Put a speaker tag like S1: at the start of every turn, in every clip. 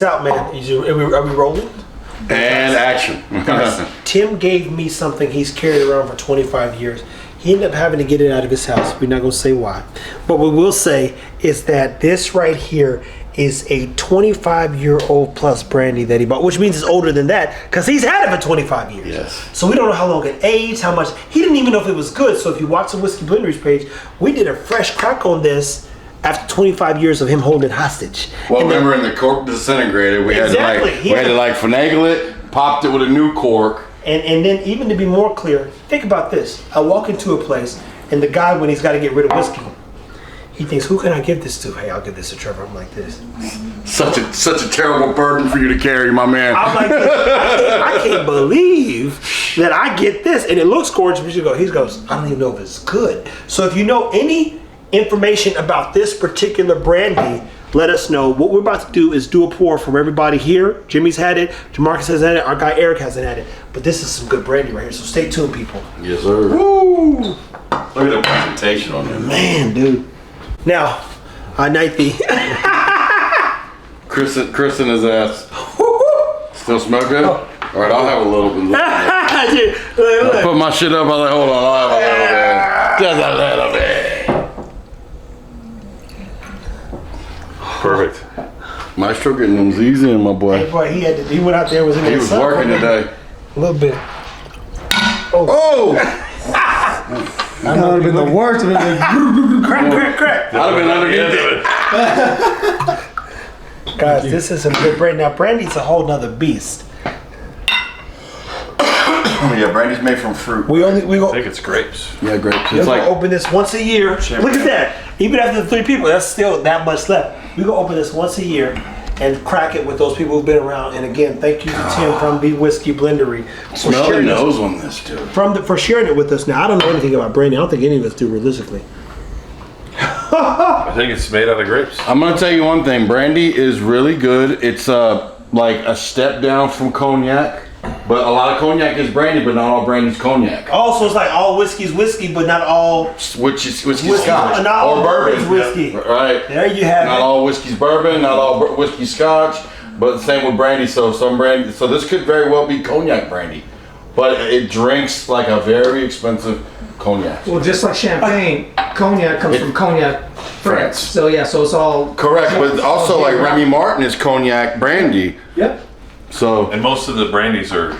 S1: Out, man. Are we rolling?
S2: And action.
S1: Tim gave me something he's carried around for 25 years. He ended up having to get it out of his house. We're not going to say why. But what we'll say is that this right here is a 25-year-old plus brandy that he bought, which means it's older than that because he's had it for 25 years.
S2: Yes.
S1: So we don't know how long it aged, how much. He didn't even know if it was good. So if you watch the Whiskey Blender's page, we did a fresh crack on this after 25 years of him holding it hostage.
S2: Well,
S1: and
S2: remember in the cork disintegrated, we had to finagle it, popped it with a new cork.
S1: And then even to be more clear, think about this. I walk into a place and the guy, when he's got to get rid of whiskey, he thinks, who can I give this to? Hey, I'll give this to Trevor. I'm like this.
S2: Such a terrible burden for you to carry, my man.
S1: I'm like this. I can't believe that I get this. And it looks gorgeous. He goes, I don't even know if it's good. So if you know any information about this particular brandy, let us know. What we're about to do is do a pour from everybody here. Jimmy's had it, Jamarcus has had it, our guy Eric hasn't had it. But this is some good brandy right here, so stay tuned, people.
S2: Yes, sir. Woo! Look at the presentation on there.
S1: Man, dude. Now, I night the
S2: Chris and his ass. Still smell good? All right, I'll have a little bit. I put my shit up, I was like, hold on, I'll have a little bit. Just a little bit.
S3: Perfect.
S2: Maestro getting them Z's in, my boy.
S1: Hey, boy, he went out there, was in there.
S2: He was working today.
S1: A little bit.
S2: Oh!
S4: That would have been the worst.
S1: Crack.
S2: I'd have been underneath it.
S1: Guys, this is some good brandy. Now, brandy's a whole nother beast.
S2: Yeah, brandy's made from fruit.
S1: We
S3: I
S1: go.
S3: think it's grapes.
S2: Yeah, grapes.
S1: We're
S2: It's
S1: gonna
S2: like
S1: open this once a year. Look at that. Even after the 3 people, that's still that much left. We gonna open this once a year and crack it with those people who've been around. And again, thank you to Tim from the Whiskey Blendery for
S2: smell the
S1: sharing
S2: nose on this, dude.
S1: for sharing it with us. Now, I don't know anything about brandy. I don't think any of us do realistically.
S3: I think it's made out of grapes.
S2: I'm gonna tell you one thing. Brandy is really good. It's like a step down from cognac, but a lot of cognac is brandy, but not all brandy's cognac.
S1: Also, it's like all whiskey's whiskey, but not all
S2: Whiskey's
S1: whiskey,
S2: scotch
S1: not all
S2: or
S1: bourbon's
S2: bourbon.
S1: whiskey.
S2: Right.
S1: There you have
S2: Not
S1: it.
S2: all whiskey's bourbon, not all whiskey's scotch, but the same with brandy. So some brandy. So this could very well be cognac brandy, but it drinks like a very expensive cognac.
S4: Well, just like champagne, cognac comes from cognac, France. So yeah, so it's all
S2: Correct, but also like Remy Martin is cognac brandy.
S4: Yep.
S2: So
S3: And most of the brandies are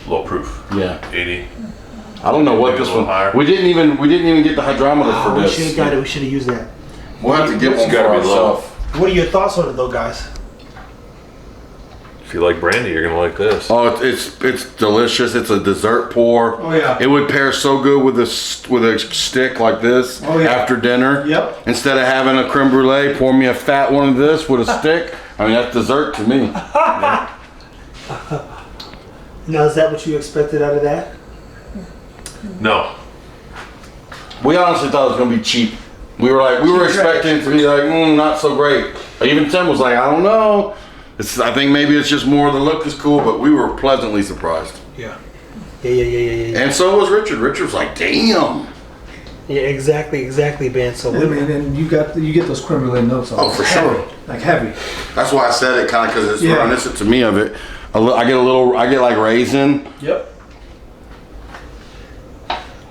S3: low proof.
S2: yeah,
S3: 80.
S2: I don't know what
S3: Maybe a
S2: this
S3: little
S2: one.
S3: higher.
S2: We didn't even get the hydrometer for
S1: We
S2: this.
S1: should have got it. We should have used that.
S2: We'll have to get
S3: It's
S2: one for
S3: gotta be low.
S2: ourselves.
S1: What are your thoughts on it, though, guys?
S3: If you like brandy, you're gonna like this.
S2: Oh, it's delicious. It's a dessert pour.
S4: Oh, yeah.
S2: It would pair so good with a stick like this
S4: Oh, yeah.
S2: after dinner.
S4: Yep.
S2: Instead of having a creme brulee, pour me a fat one of this with a stick. I mean, that's dessert to me.
S1: Now, is that what you expected out of that?
S3: No.
S2: We honestly thought it was gonna be cheap. We were expecting it to be like, not so great. Even Tim was like, I don't know. I think maybe it's just more the look is cool, but we were pleasantly surprised.
S1: Yeah. Yeah.
S2: And so was Richard. Richard was like, damn.
S1: Yeah, exactly, Ben. So
S4: I mean, and you get those creme brulee notes.
S2: Oh, for sure.
S4: Like heavy.
S2: That's why I said it, kind of, because it's
S4: Yeah.
S2: reminiscent to me of it. I get like raisin.
S4: Yep.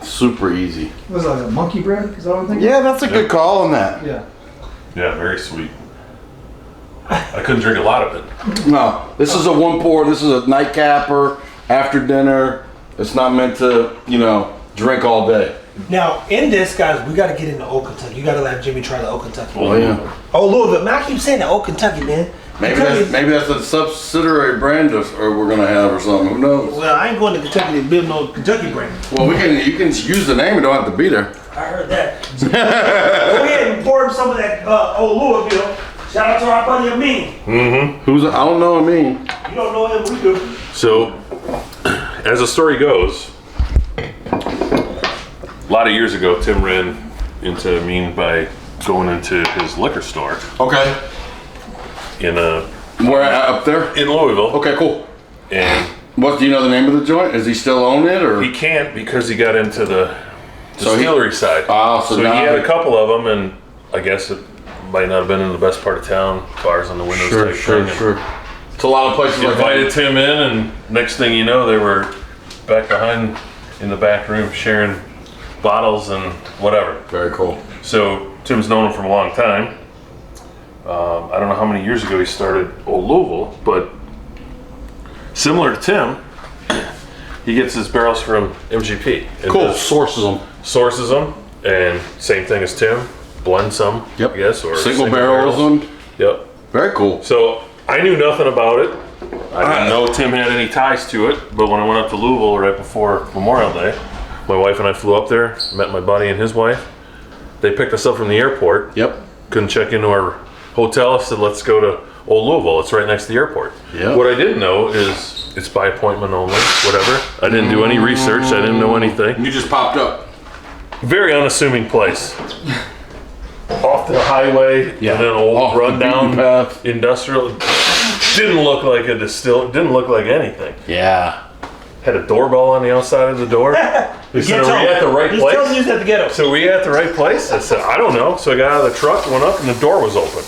S2: Super easy.
S4: Was it like a monkey bread? Is that what I'm thinking?
S2: Yeah, that's a good call on that.
S4: Yeah.
S3: Yeah, very sweet. I couldn't drink a lot of it.
S2: No, this is a one pour. This is a nightcapper after dinner. It's not meant to, drink all day.
S1: now, in this, guys, we got to get into Old Kentucky. You got to let Jimmy try the Old Kentucky.
S2: Oh yeah.
S1: Old Louisville. Man, I keep saying that Old Kentucky, man.
S2: Maybe that's a subsidiary brand or we're gonna have or something. Who knows?
S1: Well, I ain't going to Kentucky to build no Kentucky brand.
S2: Well, you can use the name. It don't have to be there.
S1: I heard that. So, go ahead and pour him some of that Old Louisville. Shout out to our buddy Amin.
S3: Mm-hmm.
S2: I don't know.
S1: You don't know him, we do.
S3: So, as the story goes, a lot of years ago, Tim ran into Amin by going into his liquor store
S2: Okay. Where up there?
S3: in Louisville.
S2: Okay, cool.
S3: And
S2: What do you know the name of the joint? Is he still own it or?
S3: he can't because he got into the
S2: So he-
S3: distillery side.
S2: Ah, so
S3: so he
S2: now-
S3: had a couple of them, and I guess might not have been in the best part of town, bars on the windows
S2: Sure,
S3: type
S2: sure,
S3: thing.
S2: sure. It's a lot of places like that.
S3: Invited Tim in, and next thing you know, they were back behind in the back room sharing bottles and whatever.
S2: Very cool.
S3: So Tim's known him for a long time. I don't know how many years ago he started Old Louisville, but similar to Tim, he gets his barrels from MGP. And
S2: Cool.
S3: just
S2: Sources them.
S3: and same thing as Tim, blend some,
S2: Yep.
S3: I guess, or
S2: Single barrels them.
S3: Yep.
S2: Very cool.
S3: So I knew nothing about it. I didn't know Tim had any ties to it, but when I went up to Louisville right before Memorial Day, my wife and I flew up there, met my buddy and his wife. They picked us up from the airport.
S2: Yep.
S3: Couldn't check into our hotel. I said, let's go to Old Louisville. It's right next to the airport.
S2: Yep.
S3: What I didn't know is it's by appointment only, whatever. I didn't do any research. I didn't know anything.
S2: You just popped up.
S3: Very unassuming place. Off the highway,
S2: Yeah.
S3: and then old
S2: Off the
S3: rundown
S2: beaten path.
S3: industrial. Didn't look like a distill. Didn't look like anything.
S2: Yeah.
S3: Had a doorbell on the outside of the door. They said, "Are we at the right
S1: He's telling you
S3: place?"
S1: he's at the ghetto.
S3: So we at the right place? I said, "I don't know." So I got out of the truck, went up, and the door was open.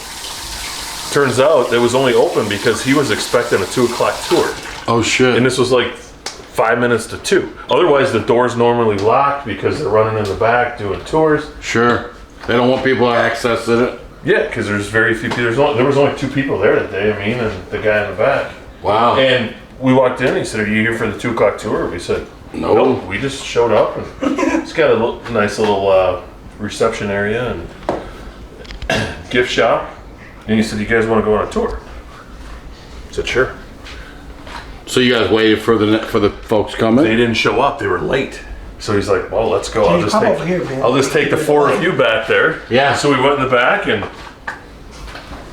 S3: Turns out it was only open because he was expecting a 2:00 tour,
S2: Oh shit.
S3: and this was like 5 minutes to 2. Otherwise, the door's normally locked because they're running in the back doing tours.
S2: Sure. They don't want people to access it.
S3: Yeah, because there's very few people. There was only 2 people there that day. I mean, and the guy in the back.
S2: Wow.
S3: And we walked in. And he said, "Are you here for the 2:00 tour?" We said,
S2: No.
S3: "Nope. We just showed up, and it's got a nice little reception area and gift shop." And he said, "You guys want to go on a tour?" I said, "Sure."
S2: So you guys waited for the folks coming?
S3: They didn't show up. They were late. So he's like, "Well, let's go.
S1: Jay, come over here, man.
S3: I'll just take the 4 of you back there."
S2: Yeah.
S3: So we went in the back, and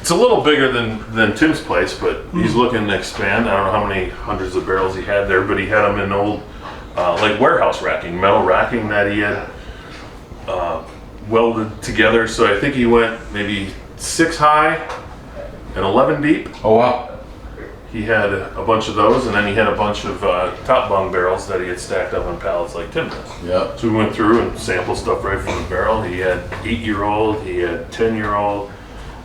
S3: it's a little bigger than Tim's place, but he's looking to expand. I don't know how many hundreds of barrels he had there, but he had them in old like warehouse racking, metal racking that he had welded together. So I think he went maybe 6 high and 11 deep.
S2: Oh wow.
S3: He had a bunch of those, and then he had a bunch of top bung barrels that he had stacked up on pallets like Tim does.
S2: Yeah.
S3: So we went through and sampled stuff right from the barrel. He had 8-year-old, he had 10-year-old,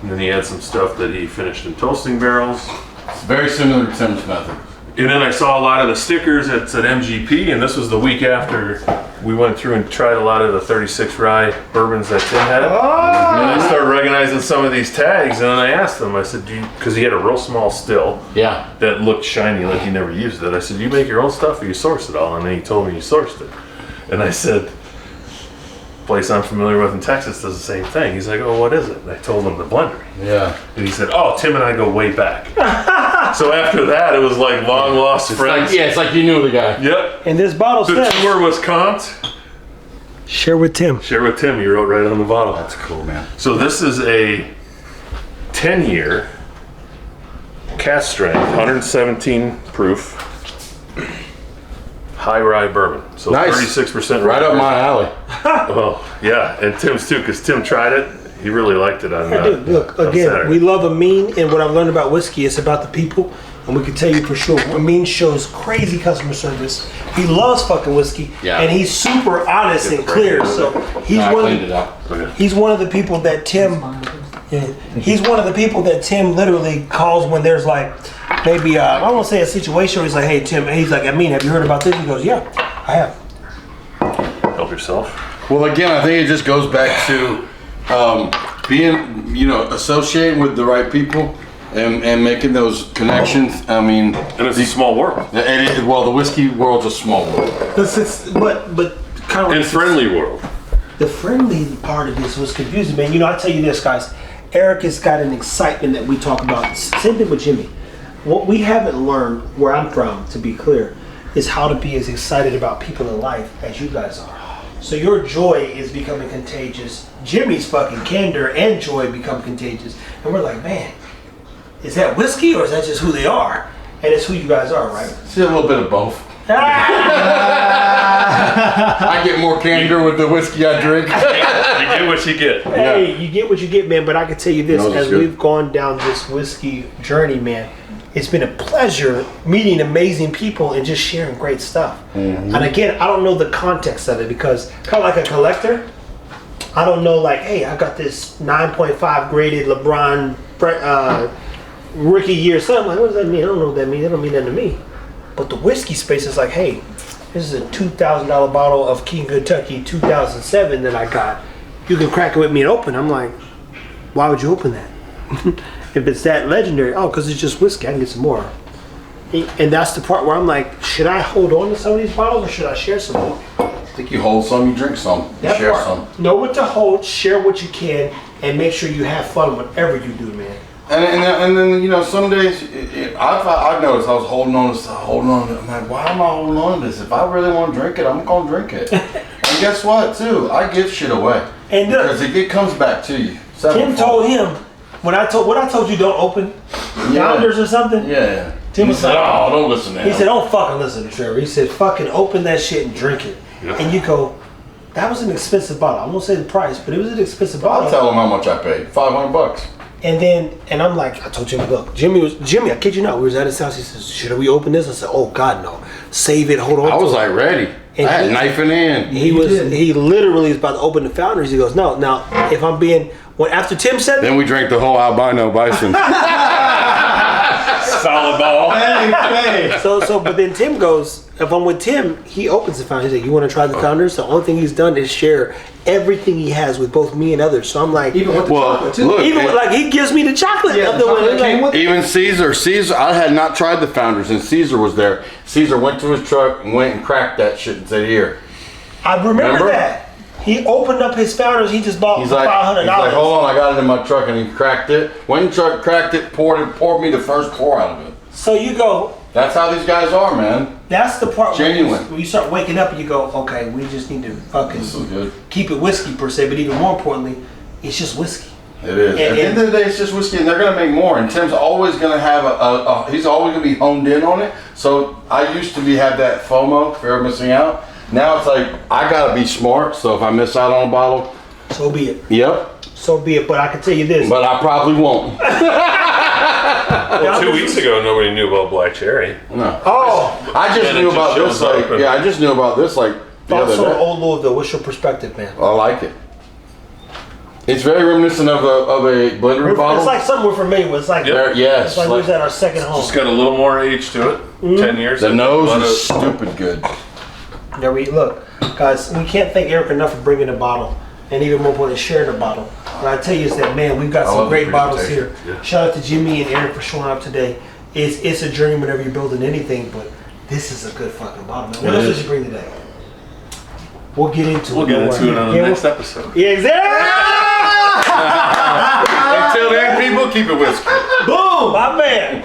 S3: and then he had some stuff that he finished in toasting barrels.
S2: It's very similar to Tim's method.
S3: And then I saw a lot of the stickers that said MGP, and this was the week after we went through and tried a lot of the 36 rye bourbons that Tim had. And I started recognizing some of these tags, and then I asked him, I said, because he had a real small still
S2: Yeah.
S3: that looked shiny like he never used it. I said, "Do you make your own stuff or you source it all?" And then he told me he sourced it. And I said, "Place I'm familiar with in Texas does the same thing." He's like, "Oh, what is it?" And I told him the blender.
S2: Yeah.
S3: And he said, "Oh, Tim and I go way back." So after that, it was like long lost friends.
S2: It's like you knew the guy.
S3: Yep.
S1: And this bottle
S3: The
S1: says,
S3: tour was comped.
S1: share with Tim.
S3: Share with Tim, you wrote right on the bottle.
S2: That's cool, man.
S3: So this is a 10-year cast strength, 117 proof, high rye bourbon. So
S2: Nice.
S3: 36%
S2: Right up my alley.
S3: Well, yeah, and Tim's too, because Tim tried it. He really liked it on
S1: Dude, look,
S3: on
S1: again,
S3: Saturday.
S1: we love Amin, and what I've learned about whiskey is about the people, and we can tell you for sure, Amin shows crazy customer service. He loves fucking whiskey,
S2: Yeah.
S1: and he's super honest and clear. So he's
S2: I
S1: one.
S2: cleaned it up.
S3: Okay.
S1: He's one of the people that Tim. Yeah, he's one of the people that Tim literally calls when there's like maybe I won't say a situation where he's like, "Hey Tim," he's like, "Amin, have you heard about this?" He goes, "Yeah, I have."
S3: Help yourself.
S2: Well, again, I think it just goes back to being, associating with the right people and making those connections. I mean,
S3: And it's a small world.
S2: well, the whiskey world's a small world.
S1: But kind of
S3: And friendly world.
S1: the friendly part of this was confusing, man. I tell you this, guys. Eric has got an excitement that we talk about. Same thing with Jimmy. What we haven't learned, where I'm from, to be clear, is how to be as excited about people in life as you guys are. So your joy is becoming contagious. Jimmy's fucking candor and joy become contagious. And we're like, man, is that whiskey or is that just who they are? And it's who you guys are, right?
S2: It's a little bit of both. I get more candor with the whiskey I drink.
S3: You get what you get.
S1: Hey, you get what you get, man. But I can tell you this,
S2: No, that's
S1: as
S2: good.
S1: we've gone down this whiskey journey, man, it's been a pleasure meeting amazing people and just sharing great stuff. And again, I don't know the context of it because kind of like a collector, I don't know, like, hey, I got this 9.5 graded LeBron rookie year something. Like, what does that mean? I don't know what that means. That don't mean nothing to me. But the whiskey space is like, hey, this is a $2,000 bottle of King Kentucky 2007 that I got. You can crack it with me and open. I'm like, why would you open that? If it's that legendary, oh, because it's just whiskey. I can get some more. And that's the part where I'm like, should I hold on to some of these bottles or should I share some more?
S2: I think you hold some, you drink some, you
S1: That
S2: share
S1: part.
S2: some.
S1: Know what to hold, share what you can, and make sure you have fun whatever you do, man.
S2: And then, you know, some days, I've noticed I was holding on to stuff, I'm like, why am I holding on to this? If I really want to drink it, I'm going to drink it. And guess what, too? I give shit away.
S1: And look,
S2: because it comes back to you.
S1: Tim told him, what I told you don't open Founders or something?
S2: Yeah.
S1: Tim was
S2: said,
S1: like,
S2: oh, don't listen to him.
S1: He said, don't fucking listen to Trevor. He said, fucking open that shit and drink it.
S3: Yeah.
S1: And you go, that was an expensive bottle. I won't say the price, but it was an expensive bottle.
S2: I'll tell him how much I paid. $500.
S1: And I'm like, I told Jimmy, look, Jimmy, I kid you not, we was at his house. He says, should we open this? I said, oh God, no. Save it, hold on.
S2: I was
S1: to
S2: like
S1: it.
S2: ready.
S1: And
S2: I had knife in hand.
S1: He literally was about to open the Founders. He goes, no, now, if I'm being, after Tim said
S2: Then we drank the whole albino bison.
S3: Solid ball.
S4: Hey.
S1: but then Tim goes, if I'm with Tim, he opens the Founders. He's like, you want to try the Founders? The only thing he's done is share everything he has with both me and others. So I'm like,
S4: Even with the chocolate too.
S2: look,
S1: like he gives me the chocolate.
S4: Yeah,
S1: of
S4: the chocolate
S1: like,
S4: came with it.
S2: even Caesar, I had not tried the Founders, and Caesar was there. Caesar went to his truck and went and cracked that shit and said, here.
S1: I remember that. He opened up his Founders. He just bought for $500.
S2: He's like, hold on, I got it in my truck, and he cracked it. When the truck cracked it, poured me the first pour out of it.
S1: So you go,
S2: That's how these guys are, man.
S1: that's the part
S2: Genuine.
S1: when you start waking up and you go, okay, we just need to fucking
S2: This is good.
S1: keep it whiskey per se, but even more importantly, it's just whiskey.
S2: It is. At the end of the day, it's just whiskey, and they're gonna make more. And Tim's always gonna have he's always gonna be honed in on it. So I used to have that FOMO, fear of missing out. Now it's like I gotta be smart. So if I miss out on a bottle,
S1: So be it.
S2: yep.
S1: So be it. But I can tell you this.
S2: But I probably won't.
S3: Well, 2 weeks ago, nobody knew about Black Cherry.
S2: No.
S1: Oh,
S2: I just
S3: And
S2: knew
S3: it just
S2: about this.
S3: shows up and-
S2: I just knew about this the other
S1: also
S2: day.
S1: Old Louisville. What's your perspective, man?
S2: I like it. It's very reminiscent of a blendery bottle.
S1: It's like something we're familiar with. It's like,
S2: Yes.
S1: it's like we was at our second home.
S3: Just got a little more age to it. 10 years.
S2: The nose
S3: Let
S2: is
S3: it-
S2: stupid good.
S1: There we look, guys. We can't thank Eric enough for bringing a bottle, and even more important, sharing a bottle. What I tell you is that, man, we've got some
S2: love the
S1: great bottles here.
S2: presentation.
S3: Yeah.
S1: Shout out to Jimmy and Eric for showing up today. It's a journey whenever you're building anything, but this is a good fucking bottle, man. What
S3: It
S1: else
S3: is.
S1: did you bring today? We'll get into
S3: We'll
S1: it.
S3: get
S1: Don't
S3: into it
S1: worry.
S3: on the
S1: Yeah,
S3: next episode.
S1: Yeah, exactly.
S2: Until then, people, keep it whiskey.
S1: Boom, my man.